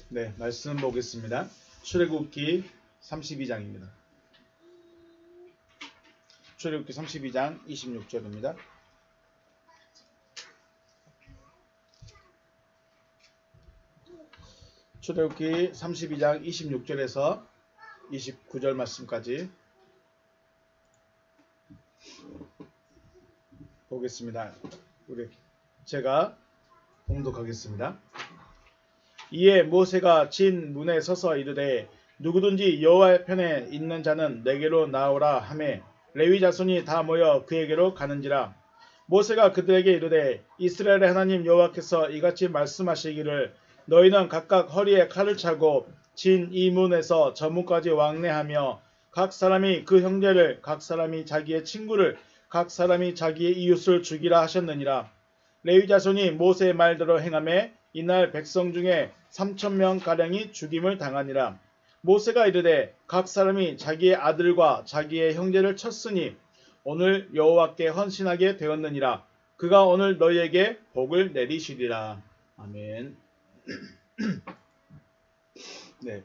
네, 말씀 보겠습니다. 출애굽기 32장입니다. 출애굽기 32장 26절입니다. 출애굽기 32장 26절에서 29절 말씀까지 보겠습니다. 제가 봉독하겠습니다. 이에 모세가 진 문에 서서 이르되 누구든지 여호와의 편에 있는 자는 내게로 나오라 하매 레위 자손이 다 모여 그에게로 가는지라. 모세가 그들에게 이르되 이스라엘의 하나님 여호와께서 이같이 말씀하시기를 너희는 각각 허리에 칼을 차고 진 이 문에서 저 문까지 왕래하며 각 사람이 그 형제를 각 사람이 자기의 친구를 각 사람이 자기의 이웃을 죽이라 하셨느니라. 레위 자손이 모세의 말대로 행하매 이날 백성 중에 3,000명가량이 죽임을 당하니라. 모세가 이르되 각 사람이 자기의 아들과 자기의 형제를 쳤으니 오늘 여호와께 헌신하게 되었느니라. 그가 오늘 너희에게 복을 내리시리라. 아멘. 네.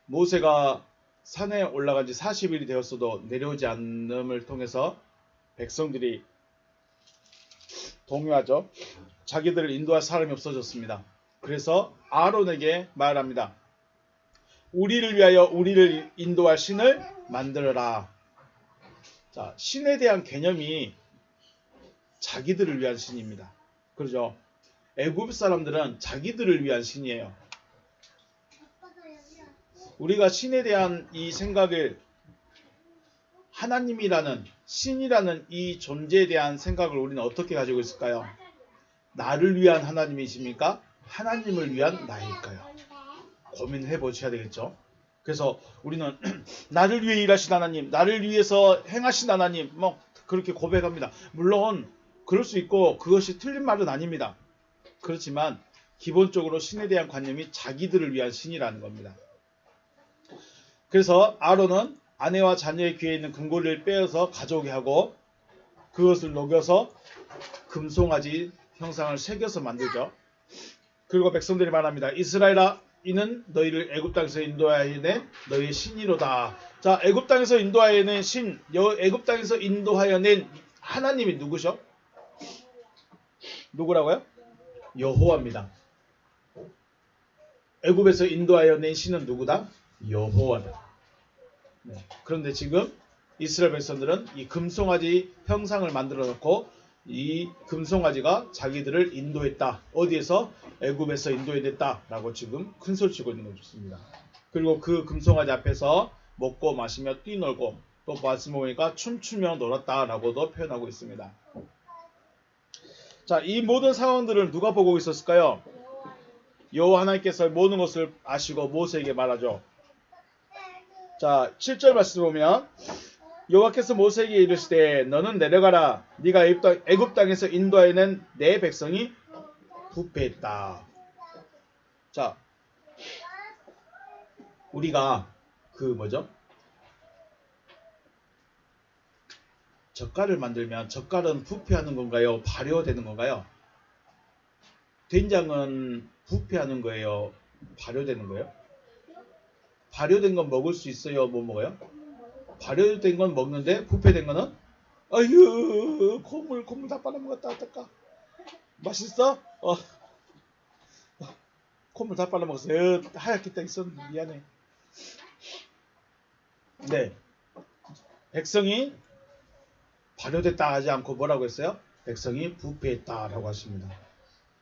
모세가 산에 올라간 지 40일이 되었어도 내려오지 않음을 통해서 백성들이 동요하죠. 자기들을 인도할 사람이 없어졌습니다. 그래서 아론에게 말합니다. 우리를 위하여 우리를 인도할 신을 만들어라. 자, 신에 대한 개념이 자기들을 위한 신입니다. 그렇죠? 애굽 사람들은 자기들을 위한 신이에요. 우리가 신에 대한 이 생각을 하나님이라는 신이라는 이 존재에 대한 생각을 우리는 어떻게 가지고 있을까요? 나를 위한 하나님이십니까? 하나님을 위한 나일까요? 고민해 보셔야 되겠죠. 그래서 우리는 나를 위해 일하신 하나님, 나를 위해서 행하신 하나님, 그렇게 고백합니다. 물론 그럴 수 있고 그것이 틀린 말은 아닙니다. 그렇지만 기본적으로 신에 대한 관념이 자기들을 위한 신이라는 겁니다. 그래서 아론은 아내와 자녀의 귀에 있는 금고리를 빼어서 가져오게 하고 그것을 녹여서 금송아지 형상을 새겨서 만들죠. 그리고 백성들이 말합니다. 이스라엘아, 이는 너희를 애굽 땅에서 인도하여 낸 너희의 신이로다. 자, 애굽 땅에서 인도하여 낸 신, 애굽 땅에서 인도하여 낸 하나님이 누구셔? 누구라고요? 여호와입니다. 애굽에서 인도하여 낸 신은 누구다? 여호와다. 네. 그런데 지금 이스라엘 백성들은 이 금송아지 형상을 만들어 놓고 이 금송아지가 자기들을 인도했다. 어디에서? 애굽에서 인도해냈다라고 지금 큰소리치고 있는 것입니다. 그리고 그 금송아지 앞에서 먹고 마시며 뛰놀고 또 말씀 보니까 춤추며 놀았다라고도 표현하고 있습니다. 자, 이 모든 상황들을 누가 보고 있었을까요? 여호와 하나님께서 모든 것을 아시고 모세에게 말하죠. 자, 7절 말씀 보면 여호와께서 모세에게 이르시되 너는 내려가라. 네가 애굽 땅에서 인도하여 낸 내 백성이 부패했다. 자, 우리가 젓갈을 만들면 젓갈은 부패하는 건가요? 발효되는 건가요? 된장은 부패하는 거예요? 발효되는 거예요? 발효된 건 먹을 수 있어요? 못 먹어요? 발효된 건 먹는데 부패된 거는 아유 콧물 다 빨아먹었다. 어떡하? 맛있어? 콧물 다 빨아먹었어요. 하얗게 딱 있었는데 미안해. 네, 백성이 발효됐다 하지 않고 뭐라고 했어요? 백성이 부패했다라고 하십니다.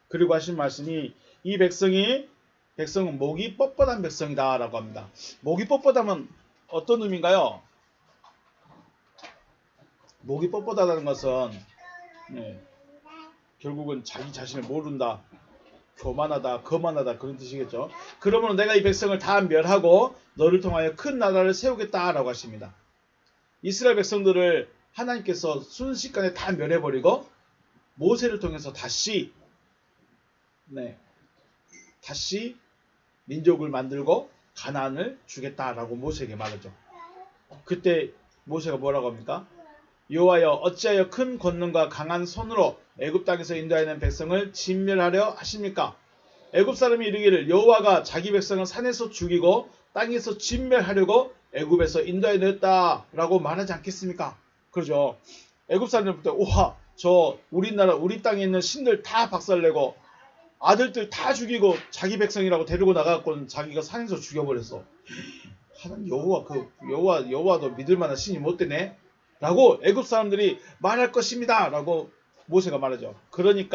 그리고 하신 말씀이 이 백성은 목이 뻣뻣한 백성이다 라고 합니다. 목이 뻣뻣하면 어떤 의미인가요? 목이 뻣뻣하다는 것은 결국은 자기 자신을 모른다, 교만하다, 거만하다 그런 뜻이겠죠. 그러므로 내가 이 백성을 다 멸하고 너를 통하여 큰 나라를 세우겠다라고 하십니다. 이스라엘 백성들을 하나님께서 순식간에 다 멸해버리고 모세를 통해서 다시 민족을 만들고 가나안을 주겠다라고 모세에게 말하죠. 그때 모세가 뭐라고 합니까? 여호와여 어찌하여 큰 권능과 강한 손으로 애굽 땅에서 인도하여 낸 백성을 진멸하려 하십니까? 애굽 사람이 이르기를 여호와가 자기 백성을 산에서 죽이고 땅에서 진멸하려고 애굽에서 인도해 냈다라고 말하지 않겠습니까? 그러죠. 애굽 사람들부터 우와 저 우리나라 우리 땅에 있는 신들 다 박살내고 아들들 다 죽이고 자기 백성이라고 데리고 나가고는 자기가 산에서 죽여버렸어. 하나님 여호와도 믿을 만한 신이 못 되네? 라고 애굽 사람들이 말할 것입니다. 라고 모세가 말하죠. 그러니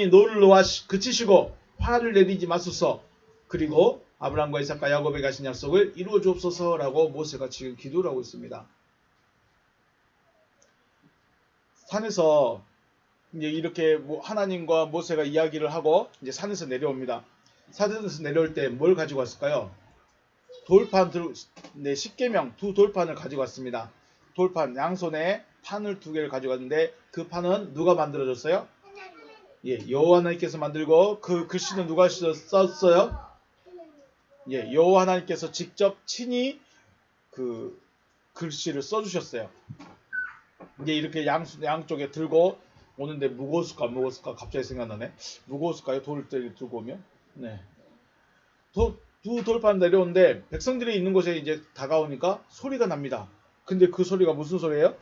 노를 놓아 그치시고 화를 내리지 마소서. 그리고 아브라함과 이삭과 야곱에 가신 약속을 이루어 주옵소서라고 모세가 지금 기도를 하고 있습니다. 산에서 이제 이렇게 하나님과 모세가 이야기를 하고 이제 산에서 내려옵니다. 산에서 내려올 때 뭘 가지고 왔을까요? 돌판 십계명 두 돌판을 가지고 왔습니다. 돌판 양손에 판을 두 개를 가지고 왔는데 그 판은 누가 만들어줬어요? 예, 여호와 하나님께서 만들고 그 글씨는 누가 썼어요? 예, 여호와 하나님께서 직접 친히 그 글씨를 써주셨어요. 이제 이렇게 양쪽에 들고 오는데 무거웠을까 안 무거웠을까 갑자기 생각나네. 무거웠을까요? 돌을 들고 오면? 네. 두 돌판 내려오는데 백성들이 있는 곳에 이제 다가오니까 소리가 납니다. 근데 그 소리가 무슨 소리예요?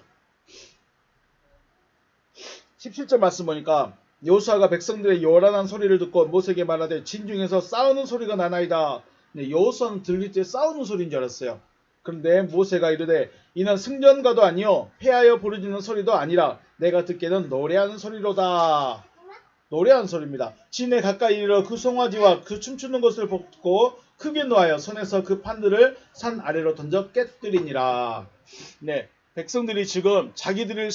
17절 말씀 보니까 여호수아가 백성들의 요란한 소리를 듣고 모세에게 말하되 진중에서 싸우는 소리가 나나이다. 여호수아는 들릴 때 싸우는 소리인 줄 알았어요. 그런데 모세가 이르되 이는 승전가도 아니요 패하여 부르짖는 소리도 아니라 내가 듣기에는 노래하는 소리로다. 노래하는 소리입니다. 진에 가까이 이르러 그 송아지와 그 춤추는 것을 보고 크게 노하여 손에서 그 판들을 산 아래로 던져 깨뜨리니라. 네, 백성들이 지금 자기들을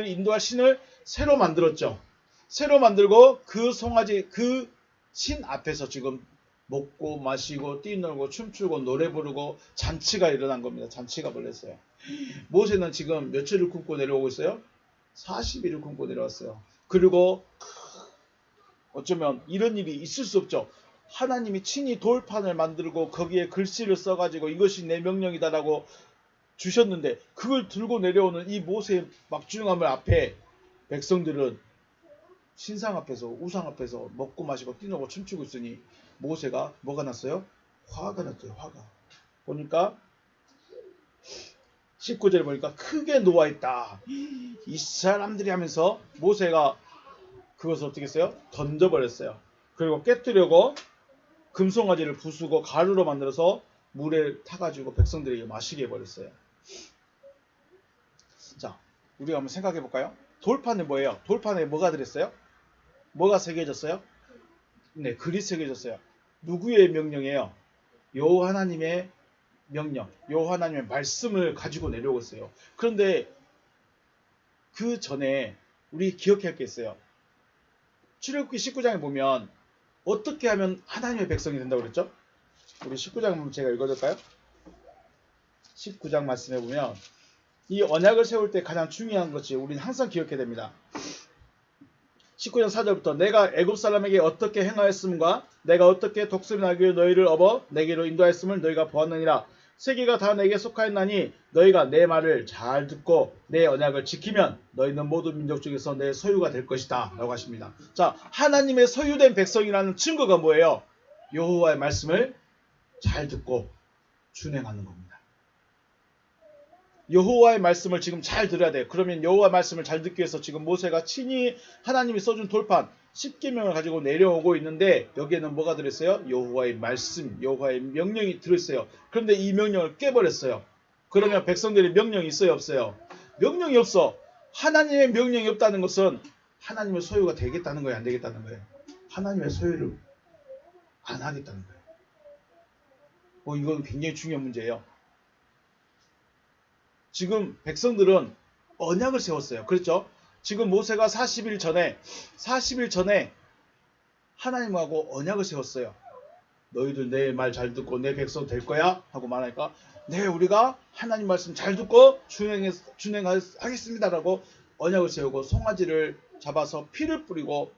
인도할 신을 새로 만들었죠. 새로 만들고 그 송아지 그 신 앞에서 지금 먹고 마시고 뛰놀고 춤추고 노래 부르고 잔치가 일어난 겁니다. 잔치가 벌렸어요. 모세는 지금 며칠을 굶고 내려오고 있어요? 40일을 굶고 내려왔어요. 그리고 어쩌면 이런 일이 있을 수 없죠. 하나님이 친히 돌판을 만들고 거기에 글씨를 써가지고 이것이 내 명령이다라고 주셨는데 그걸 들고 내려오는 이 모세의 막중함을 앞에 백성들은 신상 앞에서 우상 앞에서 먹고 마시고 뛰놀고 춤추고 있으니 모세가 뭐가 났어요? 화가 났어요. 화가. 보니까 19절에 보니까 크게 노하였다. 이 사람들이 하면서 모세가 그것을 어떻게 했어요? 던져버렸어요. 그리고 깨뜨려고 금송아지를 부수고 가루로 만들어서 물에 타가지고 백성들에게 마시게 해버렸어요. 자, 우리가 한번 생각해 볼까요? 돌판에 뭐예요? 돌판에 뭐가 들었어요? 뭐가 새겨졌어요? 네, 글이 새겨졌어요. 누구의 명령이에요? 여호와 하나님의 명령, 여호와 하나님의 말씀을 가지고 내려오고 있어요. 그런데 그 전에 우리 기억해야 할 게 있어요. 출애굽기 19장에 보면 어떻게 하면 하나님의 백성이 된다고 그랬죠? 우리 19장 한번 제가 읽어줄까요? 19장 말씀해 보면 이 언약을 세울 때 가장 중요한 것이 우리는 항상 기억해야 됩니다. 19장 4절부터 내가 애굽 사람에게 어떻게 행하였음과 내가 어떻게 독수리 나귀로 너희를 업어 내게로 인도하였음을 너희가 보았느니라. 세계가 다 내게 속하였나니 너희가 내 말을 잘 듣고 내 언약을 지키면 너희는 모든 민족 중에서 내 소유가 될 것이다 라고 하십니다. 자, 하나님의 소유된 백성이라는 증거가 뭐예요? 여호와의 말씀을 잘 듣고 준행하는 겁니다. 여호와의 말씀을 지금 잘 들어야 돼요. 그러면 여호와의 말씀을 잘 듣기 위해서 지금 모세가 친히 하나님이 써준 돌판 10계명을 가지고 내려오고 있는데 여기에는 뭐가 들어있어요? 여호와의 말씀, 여호와의 명령이 들어있어요. 그런데 이 명령을 깨버렸어요. 그러면 백성들이 명령이 있어요? 없어요? 명령이 없어. 하나님의 명령이 없다는 것은 하나님의 소유가 되겠다는 거예요? 안 되겠다는 거예요? 하나님의 소유를 안 하겠다는 거예요. 이건 굉장히 중요한 문제예요. 지금 백성들은 언약을 세웠어요. 그렇죠? 지금 모세가 40일 전에 하나님하고 언약을 세웠어요. 너희들 내 말 잘 듣고 내 백성 될 거야? 하고 말하니까 네, 우리가 하나님 말씀 잘 듣고 준행하겠습니다라고 언약을 세우고 송아지를 잡아서 피를 뿌리고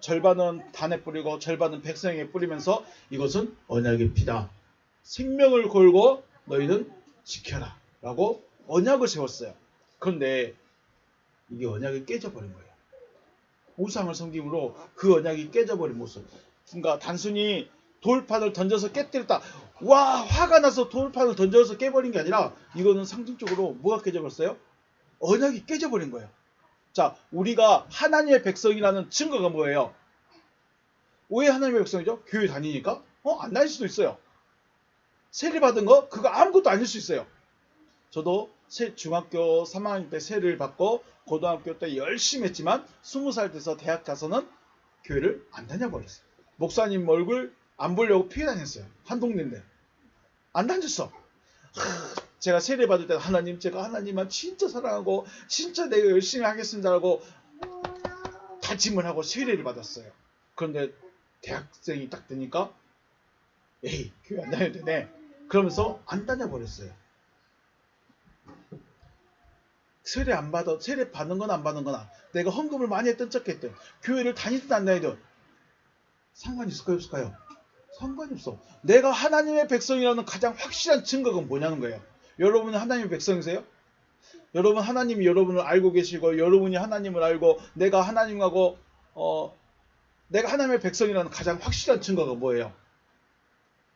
절반은 단에 뿌리고 절반은 백성에게 뿌리면서 이것은 언약의 피다. 생명을 걸고 너희는 지켜라 라고 언약을 세웠어요. 그런데 이게 언약이 깨져버린 거예요. 우상을 섬김으로 그 언약이 깨져버린 모습. 그러니까 단순히 돌판을 던져서 깨뜨렸다. 와, 화가 나서 돌판을 던져서 깨버린 게 아니라 이거는 상징적으로 뭐가 깨져버렸어요? 언약이 깨져버린 거예요. 자, 우리가 하나님의 백성이라는 증거가 뭐예요? 왜 하나님의 백성이죠? 교회 다니니까? 안 다닐 수도 있어요. 세례 받은 거? 그거 아무것도 아닐 수 있어요. 저도 중학교 3학년 때 세례를 받고 고등학교 때 열심히 했지만 20살 돼서 대학 가서는 교회를 안 다녀버렸어요. 목사님 얼굴 안 보려고 피해 다녔어요. 한 동네인데. 안 다녔어. 제가 세례 받을 때 하나님, 제가 하나님만 진짜 사랑하고 진짜 내가 열심히 하겠습니다라고 다짐을 하고 세례를 받았어요. 그런데 대학생이 딱 되니까 에이, 교회 안 다녀도 되네. 그러면서 안 다녀버렸어요. 세례 받는 건 안 받는 거나 내가 헌금을 많이 했든 적겠든 교회를 다니든 안 다니든 상관이 있을까요, 없을까요? 상관이 없어. 내가 하나님의 백성이라는 가장 확실한 증거가 뭐냐는 거예요. 여러분은 하나님의 백성이세요? 여러분 하나님이 여러분을 알고 계시고 여러분이 하나님을 알고 내가 하나님하고 내가 하나님의 백성이라는 가장 확실한 증거가 뭐예요?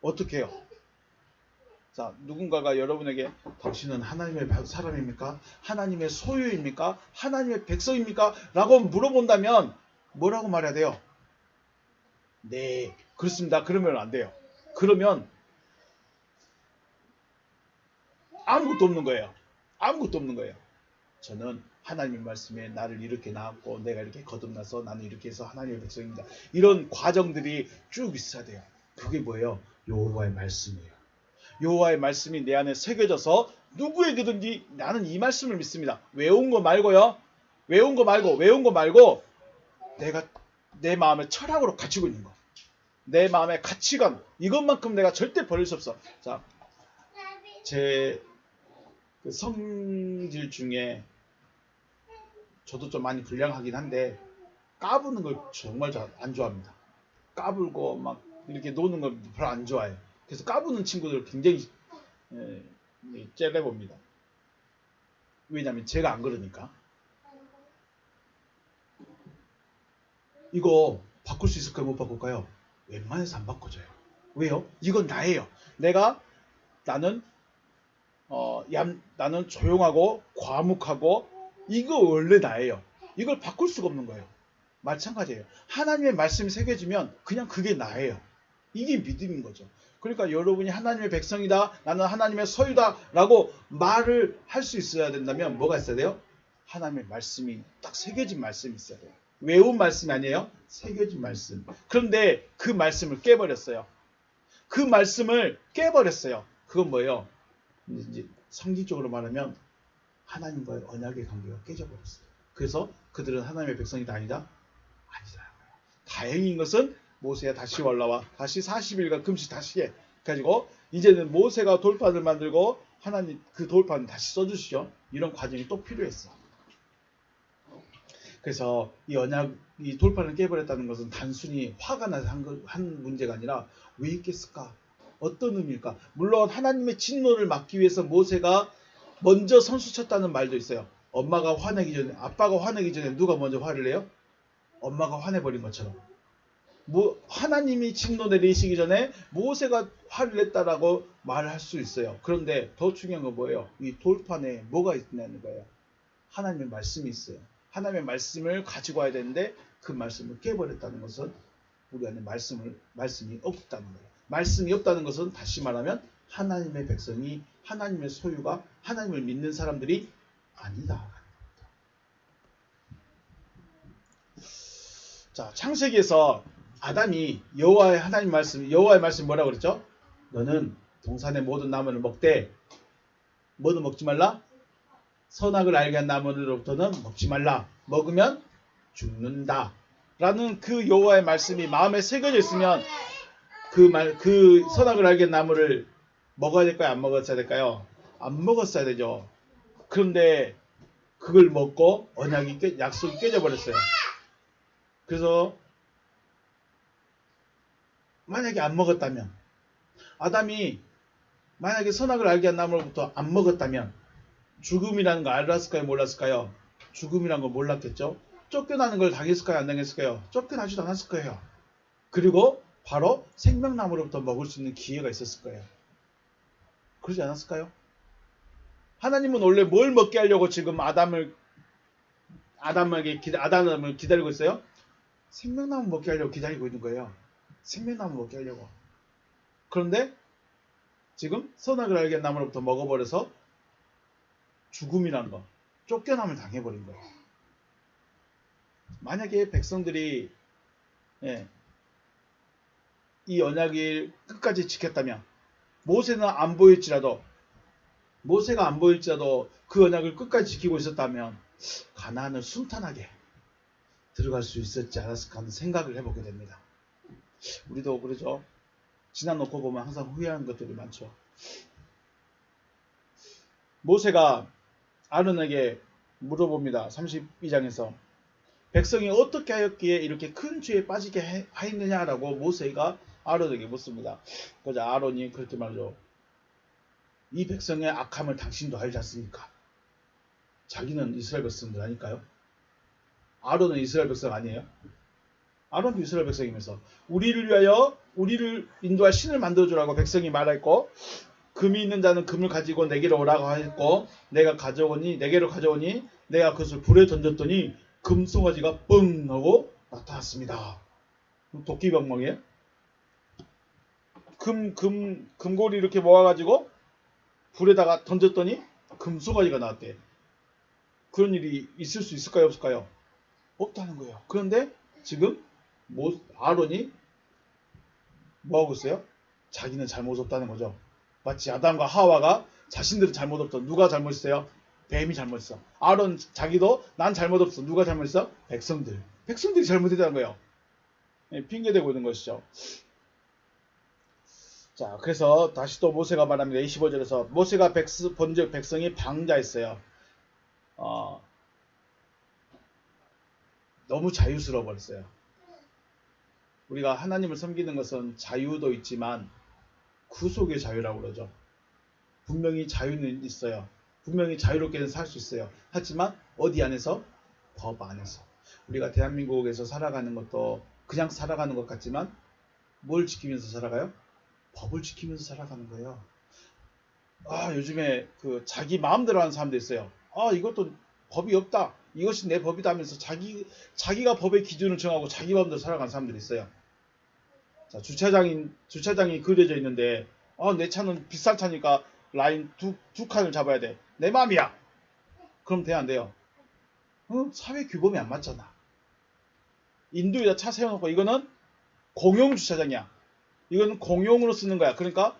어떻게 해요? 자, 누군가가 여러분에게 당신은 하나님의 사람입니까? 하나님의 소유입니까? 하나님의 백성입니까? 라고 물어본다면 뭐라고 말해야 돼요? 네, 그렇습니다. 그러면 안 돼요. 그러면 아무것도 없는 거예요. 아무것도 없는 거예요. 저는 하나님의 말씀에 나를 이렇게 낳았고 내가 이렇게 거듭나서 나는 이렇게 해서 하나님의 백성입니다. 이런 과정들이 쭉 있어야 돼요. 그게 뭐예요? 여호와의 말씀이에요. 여호와의 말씀이 내 안에 새겨져서 누구에게든지 나는 이 말씀을 믿습니다. 외운 거 말고요. 외운 거 말고 내가 내 마음의 철학으로 갖추고 있는 거. 내 마음의 가치관. 이것만큼 내가 절대 버릴 수 없어. 자, 제 그 성질 중에 저도 좀 많이 불량하긴 한데 까부는 걸 정말 안 좋아합니다. 까불고 막 이렇게 노는 걸 별로 안 좋아해요. 그래서 까부는 친구들 굉장히 째려봅니다. 왜냐하면 제가 안 그러니까. 이거 바꿀 수 있을까요? 못 바꿀까요? 웬만해서 안 바꿔져요. 왜요? 이건 나예요. 나는 조용하고 과묵하고 이거 원래 나예요. 이걸 바꿀 수가 없는 거예요. 마찬가지예요. 하나님의 말씀이 새겨지면 그냥 그게 나예요. 이게 믿음인 거죠. 그러니까 여러분이 하나님의 백성이다, 나는 하나님의 소유다 라고 말을 할 수 있어야 된다면 뭐가 있어야 돼요? 하나님의 말씀이 딱 새겨진 말씀이 있어야 돼요. 외운 말씀이 아니에요. 새겨진 말씀. 그런데 그 말씀을 깨버렸어요. 그 말씀을 깨버렸어요. 그건 뭐예요? 이제 상징적으로 말하면 하나님과의 언약의 관계가 깨져버렸어요. 그래서 그들은 하나님의 백성이다 아니다? 아니라는 거예요. 다행인 것은 모세가 다시 올라와 다시 40일간 금식 다시 해. 가지고 이제는 모세가 돌판을 만들고 하나님 그 돌판을 다시 써주시죠. 이런 과정이 또 필요했어. 그래서 이 돌판을 깨버렸다는 것은 단순히 화가 나서 한 문제가 아니라 왜 있겠을까? 어떤 의미일까? 물론 하나님의 진노를 막기 위해서 모세가 먼저 선수 쳤다는 말도 있어요. 아빠가 화내기 전에 누가 먼저 화를 내요? 엄마가 화내버린 것처럼. 하나님이 진노 내리시기 전에 모세가 화를 냈다라고 말할 수 있어요. 그런데 더 중요한 건 뭐예요? 이 돌판에 뭐가 있냐는 거예요. 하나님의 말씀이 있어요. 하나님의 말씀을 가지고 와야 되는데 그 말씀을 깨버렸다는 것은 우리 안에 말씀이 없다는 거예요. 말씀이 없다는 것은 다시 말하면 하나님의 백성이 하나님의 소유가 하나님을 믿는 사람들이 아니다. 자, 창세기에서 아담이 여호와의 말씀 뭐라고 그랬죠? 너는 동산의 모든 나무를 먹되 뭐도 먹지 말라? 선악을 알게 한 나무로부터는 먹지 말라. 먹으면 죽는다. 라는 그 여호와의 말씀이 마음에 새겨져 있으면 그 선악을 알게 한 나무를 먹어야 될까요? 안 먹었어야 될까요? 안 먹었어야 되죠. 그런데 그걸 먹고 약속이 깨져버렸어요. 그래서 만약에 안 먹었다면 아담이 만약에 선악을 알게 한 나무로부터 안 먹었다면 죽음이라는 거 알았을까요? 몰랐을까요? 죽음이라는 거 몰랐겠죠. 쫓겨나는 걸 당했을까요? 안 당했을까요? 쫓겨나지도 않았을 거예요. 그리고 바로 생명나무로부터 먹을 수 있는 기회가 있었을 거예요. 그러지 않았을까요? 하나님은 원래 뭘 먹게 하려고 지금 아담을 기다리고 있어요? 생명나무 먹게 하려고 기다리고 있는 거예요. 생명나무 먹게 하려고. 그런데 지금 선악을 알게 나무로부터 먹어버려서 죽음이라는 거, 쫓겨남을 당해버린 거예요. 만약에 백성들이 이 언약을 끝까지 지켰다면, 모세가 안 보일지라도 그 언약을 끝까지 지키고 있었다면 가나안을 순탄하게 들어갈 수 있었지 않았을까 하는 생각을 해보게 됩니다. 우리도 그러죠. 지나놓고 보면 항상 후회하는 것들이 많죠. 모세가 아론에게 물어봅니다. 32장에서 백성이 어떻게 하였기에 이렇게 큰 죄에 빠지게 하였느냐라고 모세가 아론에게 묻습니다. 그러자 아론이 그렇게 말하죠. 이 백성의 악함을 당신도 알지 않습니까? 자기는 이스라엘 백성들 아닐까요? 아론은 이스라엘 백성 아니에요? 아론도 이스라엘 백성이면서 우리를 위하여 우리를 인도할 신을 만들어주라고 백성이 말했고, 금이 있는 자는 금을 가지고 내게로 오라고 했고, 내게로 가져오니 내가 그것을 불에 던졌더니 금송아지가 뻥 하고 나타났습니다. 도끼방망이에요? 금고리 이렇게 모아가지고 불에다가 던졌더니 금송아지가 나왔대. 그런 일이 있을 수 있을까요? 없을까요? 없다는 거예요. 그런데 지금 아론이 뭐하고 있어요? 자기는 잘못 없다는 거죠. 마치 아담과 하와가 자신들은 잘못 없다. 누가 잘못했어요? 뱀이 잘못했어. 아론 자기도 난 잘못 없어. 누가 잘못했어? 백성들이 잘못했다는 거예요. 핑계대고 있는 것이죠. 자, 그래서 다시 또 모세가 말합니다. 25절에서 모세가 본즉 백성이 방자했어요. 너무 자유스러워 버렸어요. 우리가 하나님을 섬기는 것은 자유도 있지만 구속의 자유라고 그러죠. 분명히 자유는 있어요. 분명히 자유롭게는 살 수 있어요. 하지만 어디 안에서? 법 안에서. 우리가 대한민국에서 살아가는 것도 그냥 살아가는 것 같지만 뭘 지키면서 살아가요? 법을 지키면서 살아가는 거예요. 요즘에 자기 마음대로 하는 사람도 있어요. 이것도 법이 없다. 이것이 내 법이다 하면서 자기가 법의 기준을 정하고 자기 마음대로 살아가는 사람들이 있어요. 자, 주차장이 그려져 있는데, 내 차는 비싼 차니까 라인 두 칸을 잡아야 돼. 내 마음이야. 그럼 돼, 안 돼요? 사회 규범이 안 맞잖아. 인도에다 차 세워놓고 이거는 공용 주차장이야. 이거는 공용으로 쓰는 거야. 그러니까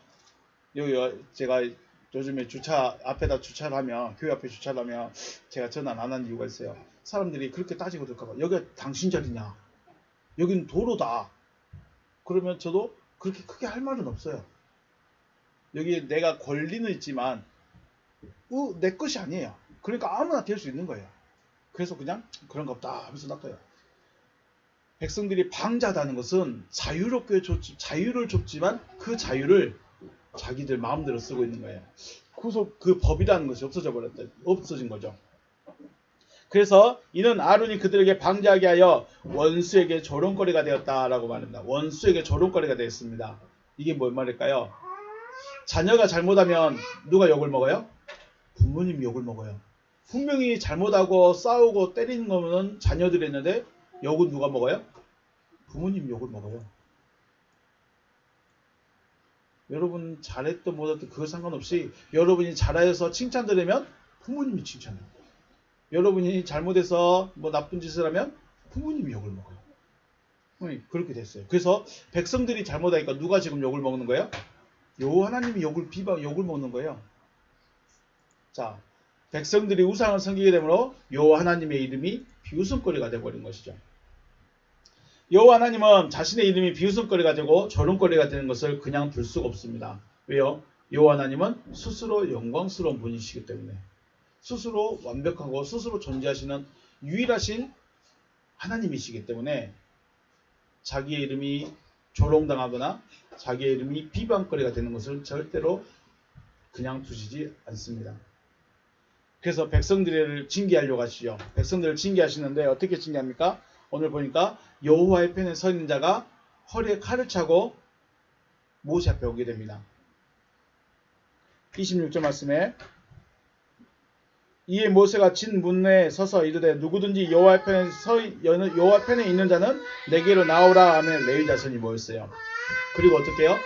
제가 요즘에 앞에다 주차를 하면, 교회 앞에 주차를 하면 제가 전화 안 하는 이유가 있어요. 사람들이 그렇게 따지고 들까봐. 여기가 당신 자리냐? 여기는 도로다. 그러면 저도 그렇게 크게 할 말은 없어요. 여기 내가 권리는 있지만 내 것이 아니에요. 그러니까 아무나 될 수 있는 거예요. 그래서 그냥 그런가 보다 하면서 놔둬요. 백성들이 방자다는 것은 자유를 줬지만 그 자유를 자기들 마음대로 쓰고 있는 거예요. 그 법이라는 것이 없어진 거죠. 그래서 이는 아론이 그들에게 방자하게 하여 원수에게 조롱거리가 되었다라고 말합니다. 원수에게 조롱거리가 되었습니다. 이게 뭔 말일까요? 자녀가 잘못하면 누가 욕을 먹어요? 부모님이 욕을 먹어요. 분명히 잘못하고 싸우고 때리는 거는 자녀들이 했는데 욕은 누가 먹어요? 부모님이 욕을 먹어요. 여러분 잘했든 못했든 그거 상관없이 여러분이 잘해서 칭찬 들으면 부모님이 칭찬해요. 여러분이 잘못해서 나쁜 짓을 하면 부모님이 욕을 먹어요. 그렇게 됐어요. 그래서 백성들이 잘못하니까 누가 지금 욕을 먹는 거예요? 하나님이 욕을 먹는 거예요. 자, 백성들이 우상을 섬기게 되므로 하나님의 이름이 비웃음거리가 되어버린 것이죠. 하나님은 자신의 이름이 비웃음거리가 되고 조롱거리가 되는 것을 그냥 둘 수가 없습니다. 왜요? 하나님은 스스로 영광스러운 분이시기 때문에, 스스로 완벽하고 스스로 존재하시는 유일하신 하나님이시기 때문에 자기의 이름이 조롱당하거나 자기의 이름이 비방거리가 되는 것을 절대로 그냥 두시지 않습니다. 그래서 백성들을 징계하려고 하시죠. 백성들을 징계하시는데 어떻게 징계합니까? 오늘 보니까 여호와의 편에 서 있는 자가 허리에 칼을 차고 모세 앞에 오게 됩니다. 26절 말씀에 이에 모세가 진 문에 서서 이르되 누구든지 여호와 편에 있는 자는 내게로 나오라 하며 레위 자손이 모였어요. 그리고 어떻게 해요?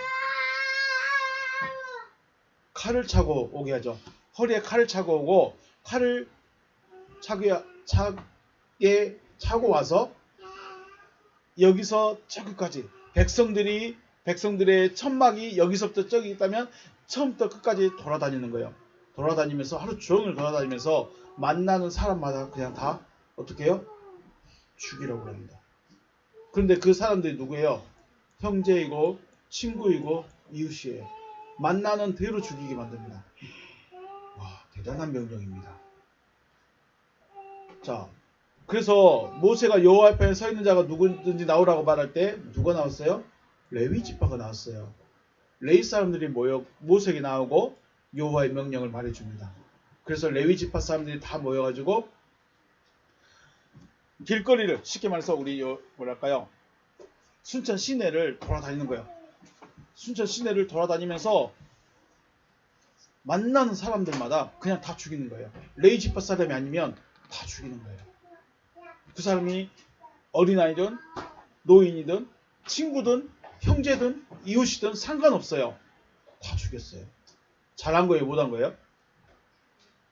칼을 차고 오게 하죠. 허리에 칼을 차고 오고 칼을 차고 와서 여기서 저기까지 백성들의 천막이 여기서부터 저기 있다면 처음부터 끝까지 돌아다니는 거예요. 돌아다니면서 하루 종일 돌아다니면서 만나는 사람마다 그냥 다 어떻게 해요? 죽이라고 합니다. 그런데 그 사람들이 누구예요? 형제이고 친구이고 이웃이에요. 만나는 대로 죽이게 만듭니다. 와, 대단한 명령입니다. 자, 그래서 모세가 여호와 앞에 서 있는 자가 누구든지 나오라고 말할 때 누가 나왔어요? 레위 지파가 나왔어요. 레위 사람들이 모여 모세에게 나오고 여호와의 명령을 말해줍니다. 그래서 레위 지파 사람들이 다 모여가지고 길거리를 쉽게 말해서 우리 뭐랄까요? 순천 시내를 돌아다니는 거예요. 순천 시내를 돌아다니면서 만나는 사람들마다 그냥 다 죽이는 거예요. 레위 지파 사람이 아니면 다 죽이는 거예요. 그 사람이 어린아이든 노인이든 친구든 형제든 이웃이든 상관없어요. 다 죽였어요. 잘한 거예요? 못한 거예요?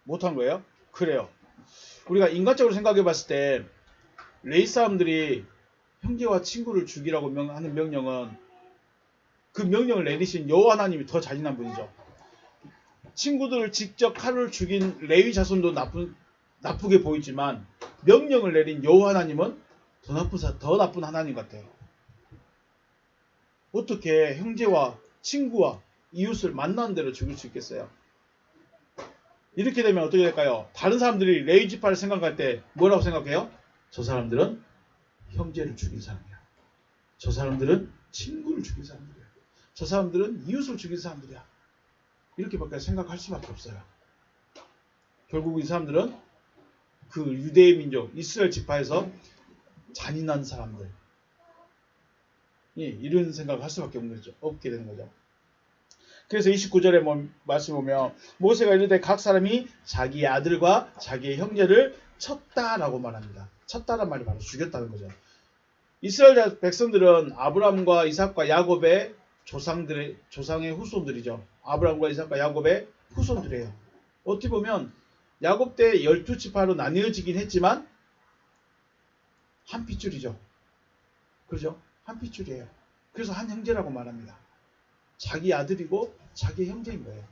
못한 거예요? 그래요. 우리가 인간적으로 생각해 봤을 때 레위 사람들이 형제와 친구를 죽이라고 하는 명령은 그 명령을 내리신 여호와 하나님이 더 잔인한 분이죠. 친구들을 직접 칼을 죽인 레위 자손도 나쁘게 보이지만 명령을 내린 여호와 하나님은 더 나쁜 하나님 같아요. 어떻게 형제와 친구와 이웃을 만나는 대로 죽일 수 있겠어요? 이렇게 되면 어떻게 될까요? 다른 사람들이 레위 지파를 생각할 때 뭐라고 생각해요? 저 사람들은 형제를 죽인 사람이야. 저 사람들은 친구를 죽인 사람들이야. 저 사람들은 이웃을 죽인 사람들이야. 이렇게밖에 생각할 수밖에 없어요. 결국 이 사람들은 그 유대의 민족 이스라엘 지파에서 잔인한 사람들 이런 생각을 할 수밖에 없게 되는 거죠. 그래서 29절에 말씀 보면 모세가 이르되 각 사람이 자기의 아들과 자기의 형제를 쳤다라고 말합니다. 쳤다란 말이 바로 죽였다는 거죠. 이스라엘 백성들은 아브라함과 이삭과 야곱의 조상의 후손들이죠. 아브라함과 이삭과 야곱의 후손들이에요. 어떻게 보면 야곱 때 12지파로 나뉘어지긴 했지만 한 핏줄이죠. 그렇죠? 한 핏줄이에요. 그래서 한 형제라고 말합니다. 자기 아들이고 자기 형제인 거예요.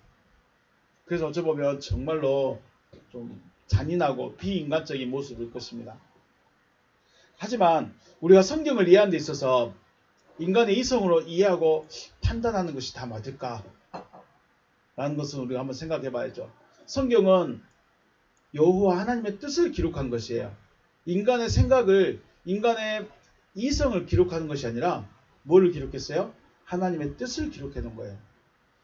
그래서 어찌 보면 정말로 좀 잔인하고 비인간적인 모습일 것입니다. 하지만 우리가 성경을 이해하는 데 있어서 인간의 이성으로 이해하고 판단하는 것이 다 맞을까? 라는 것은 우리가 한번 생각해 봐야죠. 성경은 여호와 하나님의 뜻을 기록한 것이에요. 인간의 생각을, 인간의 이성을 기록하는 것이 아니라 뭐를 기록했어요? 하나님의 뜻을 기록해 놓은 거예요.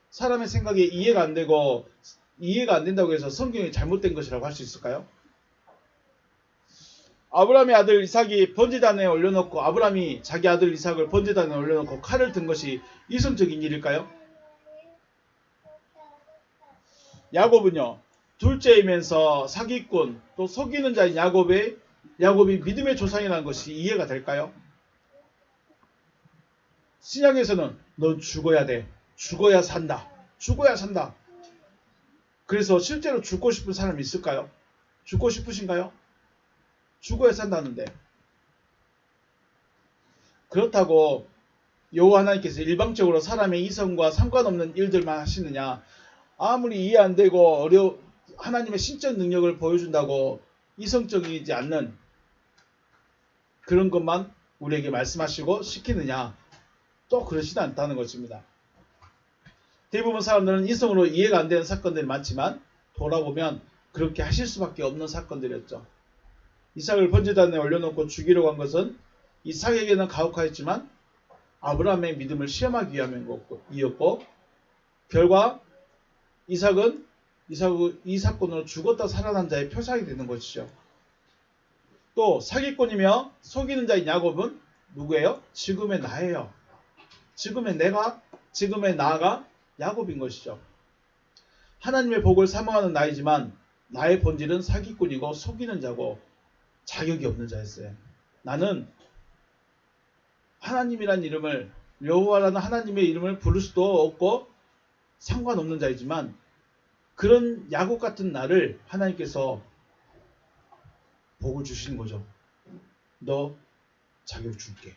사람의 생각에 이해가 안 된다고 해서 성경이 잘못된 것이라고 할 수 있을까요? 아브라함의 아들 이삭이 번제단에 올려놓고 아브라함이 자기 아들 이삭을 번제단에 올려놓고 칼을 든 것이 이성적인 일일까요? 야곱은요, 둘째이면서 사기꾼 또 속이는 자인 야곱이 믿음의 조상이라는 것이 이해가 될까요? 신약에서는 너 죽어야 돼. 죽어야 산다. 죽어야 산다. 그래서 실제로 죽고 싶은 사람이 있을까요? 죽고 싶으신가요? 죽어야 산다는데. 그렇다고 여호와 하나님께서 일방적으로 사람의 이성과 상관없는 일들만 하시느냐? 아무리 이해 안 되고 하나님의 신적 능력을 보여준다고 이성적이지 않는 그런 것만 우리에게 말씀하시고 시키느냐? 또 그러시지 않다는 것입니다. 대부분 사람들은 이성으로 이해가 안 되는 사건들이 많지만 돌아보면 그렇게 하실 수밖에 없는 사건들이었죠. 이삭을 번제단에 올려놓고 죽이려고 한 것은 이삭에게는 가혹하였지만 아브라함의 믿음을 시험하기 위함이었고 결과 이삭은 이 사건으로 죽었다 살아난 자의 표상이 되는 것이죠. 또 사기꾼이며 속이는 자인 야곱은 누구예요? 지금의 나예요. 지금의 나가 야곱인 것이죠. 하나님의 복을 사모하는 나이지만 나의 본질은 사기꾼이고 속이는 자고 자격이 없는 자였어요. 나는 하나님이란 이름을, 여호와라는 하나님의 이름을 부를 수도 없고 상관없는 자이지만 그런 야곱 같은 나를 하나님께서 복을 주시는 거죠. 너 자격 줄게.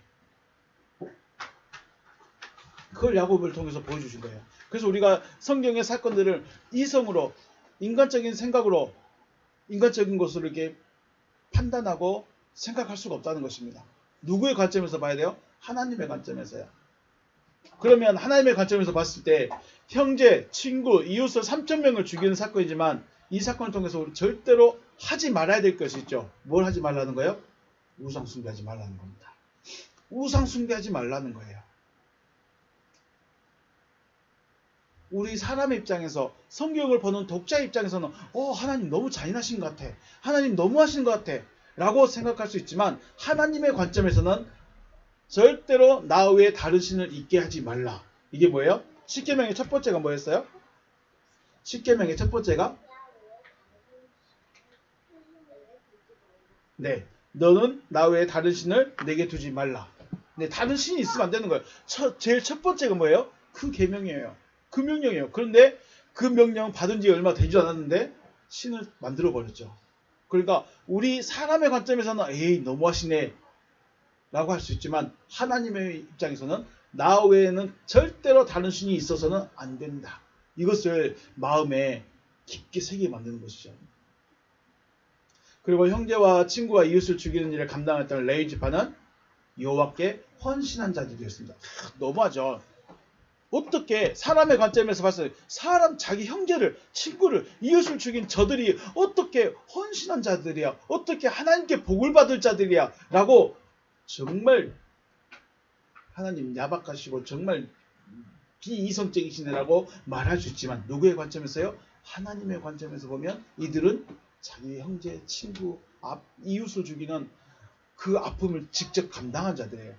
그걸 야곱을 통해서 보여주신 거예요. 그래서 우리가 성경의 사건들을 이성으로, 인간적인 생각으로, 인간적인 것으로 이렇게 판단하고 생각할 수가 없다는 것입니다. 누구의 관점에서 봐야 돼요? 하나님의 관점에서요. 그러면 하나님의 관점에서 봤을 때 형제, 친구, 이웃을 3,000명을 죽이는 사건이지만 이 사건을 통해서 우리 절대로 하지 말아야 될 것이 있죠. 뭘 하지 말라는 거예요? 우상 숭배하지 말라는 겁니다. 우상 숭배하지 말라는 거예요. 우리 사람의 입장에서, 성경을 보는 독자 입장에서는 하나님 너무 잔인하신 것 같아, 하나님 너무 하신 것 같아 라고 생각할 수 있지만 하나님의 관점에서는 절대로 나 외에 다른 신을 있게 하지 말라. 이게 뭐예요? 십계명의 첫 번째가 뭐였어요? 십계명의 첫 번째가 너는 나 외에 다른 신을 내게 두지 말라. 다른 신이 있으면 안 되는 거예요. 제일 첫 번째가 뭐예요? 그 계명이에요. 그 명령이에요. 그런데 그 명령 받은 지 얼마 되지 않았는데 신을 만들어 버렸죠. 그러니까 우리 사람의 관점에서는 에이 너무하시네 라고 할 수 있지만 하나님의 입장에서는 나 외에는 절대로 다른 신이 있어서는 안 된다. 이것을 마음에 깊게 새기게 만드는 것이죠. 그리고 형제와 친구와 이웃을 죽이는 일을 감당했던 레위 지파는 여호와께 헌신한 자들이었습니다. 너무하죠. 어떻게 사람의 관점에서 봤을 때 자기 형제를, 친구를, 이웃을 죽인 저들이 어떻게 헌신한 자들이야, 어떻게 하나님께 복을 받을 자들이야 라고 정말 하나님 야박하시고 정말 비이성적이시네라고 말할 수 있지만 누구의 관점에서요? 하나님의 관점에서 보면 이들은 자기 형제, 친구, 이웃을 죽이는 그 아픔을 직접 감당한 자들이에요.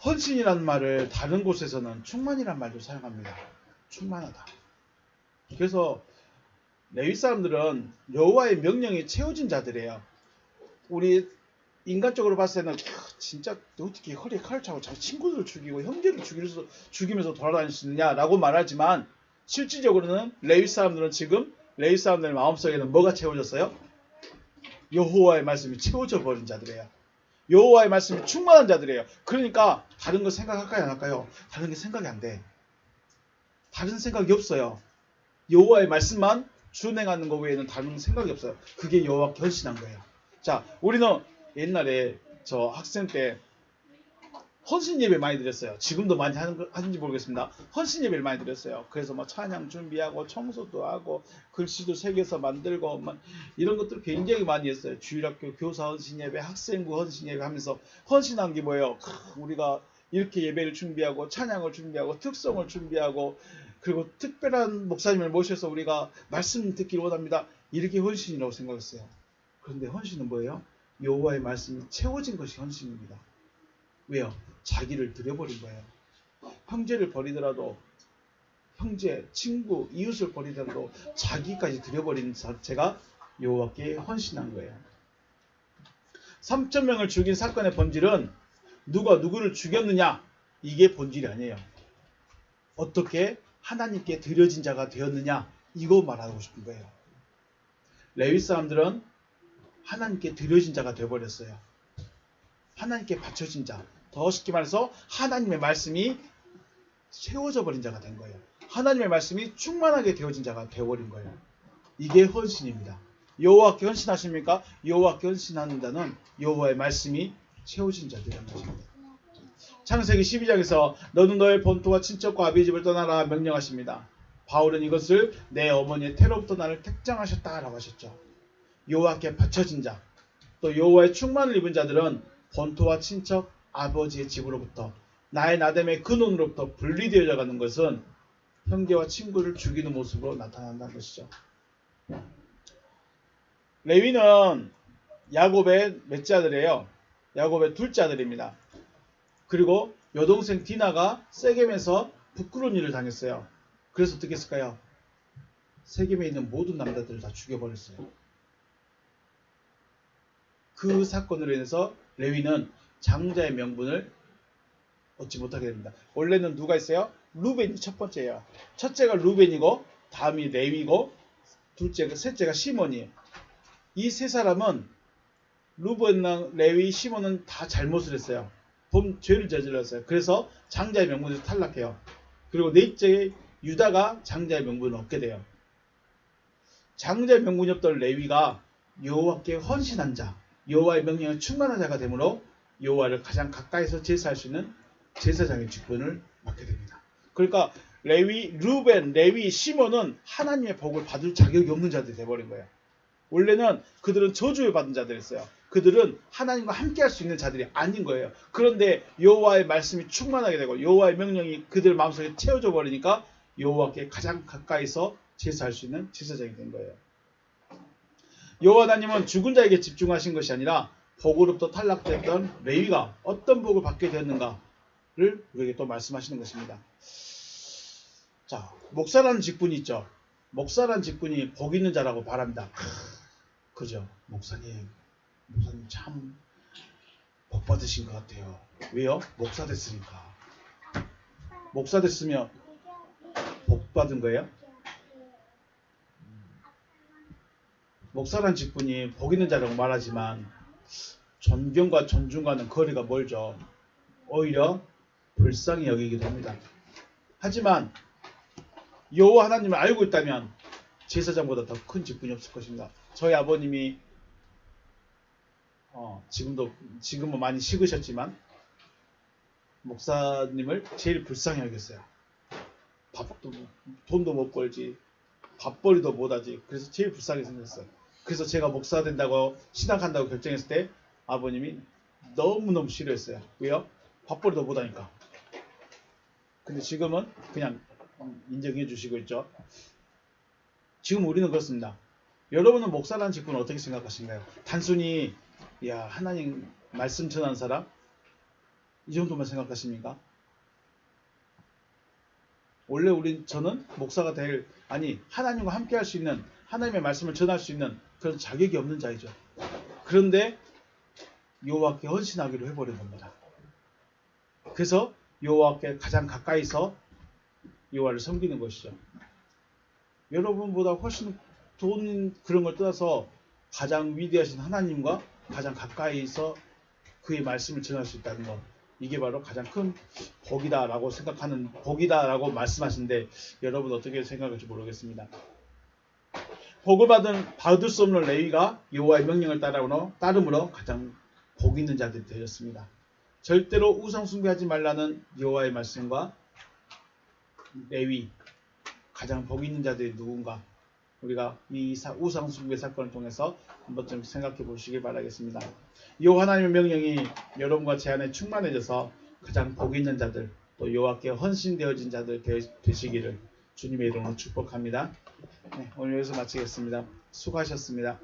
헌신이라는 말을 다른 곳에서는 충만이라는 말도 사용합니다. 충만하다. 그래서 레위 사람들은 여호와의 명령에 채워진 자들이에요. 우리 인간적으로 봤을 때는 진짜 어떻게 허리에 칼을 차고 자기 친구들을 죽이고 형제를 죽이면서 돌아다닐 수 있느냐라고 말하지만 실질적으로는 레위 사람들의 마음속에는 뭐가 채워졌어요? 여호와의 말씀이 채워져 버린 자들이에요. 여호와의 말씀이 충만한 자들이에요. 그러니까 다른 거 생각할까요, 안 할까요? 다른 게 생각이 안 돼. 다른 생각이 없어요. 여호와의 말씀만 준행하는 것 외에는 다른 생각이 없어요. 그게 여호와께 헌신한 거예요. 자, 우리는 옛날에 저 학생 때 헌신 예배 많이 드렸어요. 지금도 많이 하는지 모르겠습니다. 헌신 예배를 많이 드렸어요. 그래서 뭐 찬양 준비하고 청소도 하고 글씨도 새겨서 만들고 이런 것들 굉장히 많이 했어요. 주일학교 교사 헌신 예배, 학생부 헌신 예배 하면서 헌신한 게 뭐예요? 우리가 이렇게 예배를 준비하고 찬양을 준비하고 특성을 준비하고 그리고 특별한 목사님을 모셔서 우리가 말씀 듣기를 원합니다. 이렇게 헌신이라고 생각했어요. 그런데 헌신은 뭐예요? 여호와의 말씀이 채워진 것이 헌신입니다. 왜요? 자기를 드려버린 거예요. 형제를 버리더라도, 형제, 친구, 이웃을 버리더라도 자기까지 드려버린 자체가 여호와께 헌신한 거예요. 3,000명을 죽인 사건의 본질은 누가 누구를 죽였느냐, 이게 본질이 아니에요. 어떻게 하나님께 드려진 자가 되었느냐, 이거 말하고 싶은 거예요. 레위 사람들은 하나님께 드려진 자가 되어버렸어요. 하나님께 바쳐진 자, 더 쉽게 말해서 하나님의 말씀이 채워져 버린 자가 된 거예요. 하나님의 말씀이 충만하게 되어진 자가 되어버린 거예요. 이게 헌신입니다. 여호와께 헌신하십니까? 여호와께 헌신하는 자는 여호와의 말씀이 채워진 자들이라는 것입니다. 창세기 12장에서 너는 너의 본토와 친척과 아비의 집을 떠나라 명령하십니다. 바울은 이것을 내 어머니의 태로부터 나를 택정하셨다라고 하셨죠. 여호와께 바쳐진 자, 또 여호와의 충만을 입은 자들은 본토와 친척, 아버지의 집으로부터 나의 나됨의 근원으로부터 분리되어져 가는 것은 형제와 친구를 죽이는 모습으로 나타난다는 것이죠. 레위는 야곱의 몇째 아들이에요? 야곱의 둘째 아들입니다. 그리고 여동생 디나가 세겜에서 부끄러운 일을 당했어요. 그래서 어떻게 했을까요? 세겜에 있는 모든 남자들을 다 죽여버렸어요. 그 사건으로 인해서 레위는 장자의 명분을 얻지 못하게 됩니다. 원래는 누가 있어요? 루벤이 첫 번째예요. 첫째가 루벤이고 다음이 레위고 셋째가 시몬이에요. 이 세 사람은 루벤, 레위, 시몬은 다 잘못을 했어요. 죄를 저질렀어요. 그래서 장자의 명분에서 탈락해요. 그리고 넷째 유다가 장자의 명분을 얻게 돼요. 장자의 명분이 없던 레위가 여호와께 헌신한 자, 여호와의 명령에 충만한 자가 되므로 여호와를 가장 가까이서 제사할 수 있는 제사장의 직분을 맡게 됩니다. 그러니까 루벤, 레위, 시몬은 하나님의 복을 받을 자격이 없는 자들이 돼버린 거예요. 원래는 그들은 저주를 받은 자들이었어요. 그들은 하나님과 함께 할 수 있는 자들이 아닌 거예요. 그런데 여호와의 말씀이 충만하게 되고 여호와의 명령이 그들 마음속에 채워져 버리니까 여호와께 가장 가까이서 제사할 수 있는 제사장이 된 거예요. 여호와 하나님은 죽은 자에게 집중하신 것이 아니라 복으로부터 탈락됐던 레위가 어떤 복을 받게 되었는가를 우리에게 또 말씀하시는 것입니다. 자, 목사라는 직분이 있죠. 목사라는 직분이 복 있는 자라고 말합니다. 그죠? 목사님 참 복 받으신 것 같아요. 왜요? 목사 됐으니까. 목사 됐으면 복 받은 거예요? 목사란 직분이 복 있는 자라고 말하지만 존경과 존중과는 거리가 멀죠. 오히려 불쌍히 여기기도 합니다. 하지만 여호와 하나님을 알고 있다면 제사장보다 더 큰 직분이 없을 것입니다. 저희 아버님이 지금은 많이 식으셨지만 목사님을 제일 불쌍히 여겼어요. 돈도 못 벌지, 밥벌이도 못하지. 그래서 제일 불쌍히 생겼어요. 그래서 제가 목사 된다고 신학한다고 결정했을 때 아버님이 너무너무 싫어했어요. 왜요? 밥벌이도 못하니까. 근데 지금은 그냥 인정해 주시고 있죠. 지금 우리는 그렇습니다. 여러분은 목사라는 직분을 어떻게 생각하신가요? 단순히 하나님 말씀 전하는 사람? 이 정도만 생각하십니까? 원래 저는 목사가 하나님과 함께 할 수 있는, 하나님의 말씀을 전할 수 있는 그런 자격이 없는 자이죠. 그런데 여호와께 헌신하기로 해버린 겁니다. 그래서 여호와께 가장 가까이서 여호와를 섬기는 것이죠. 여러분보다 훨씬 그런 걸 떠나서 가장 위대하신 하나님과 가장 가까이서 그의 말씀을 전할 수 있다는 것, 이게 바로 가장 큰 복이다라고 복이다라고 말씀하시는데 여러분 어떻게 생각할지 모르겠습니다. 복을 받을 수 없는 레위가 여호와의 명령을 따름으로 가장 복 있는 자들이 되었습니다. 절대로 우상 숭배하지 말라는 여호와의 말씀과 레위, 가장 복 있는 자들이 누군가, 우리가 이 우상 숭배 사건을 통해서 한번 좀 생각해 보시길 바라겠습니다. 여호와 하나님의 명령이 여러분과 제 안에 충만해져서 가장 복 있는 자들, 또 여호와께 헌신되어진 자들 되시기를 주님의 이름으로 축복합니다. 오늘 여기서 마치겠습니다. 수고하셨습니다.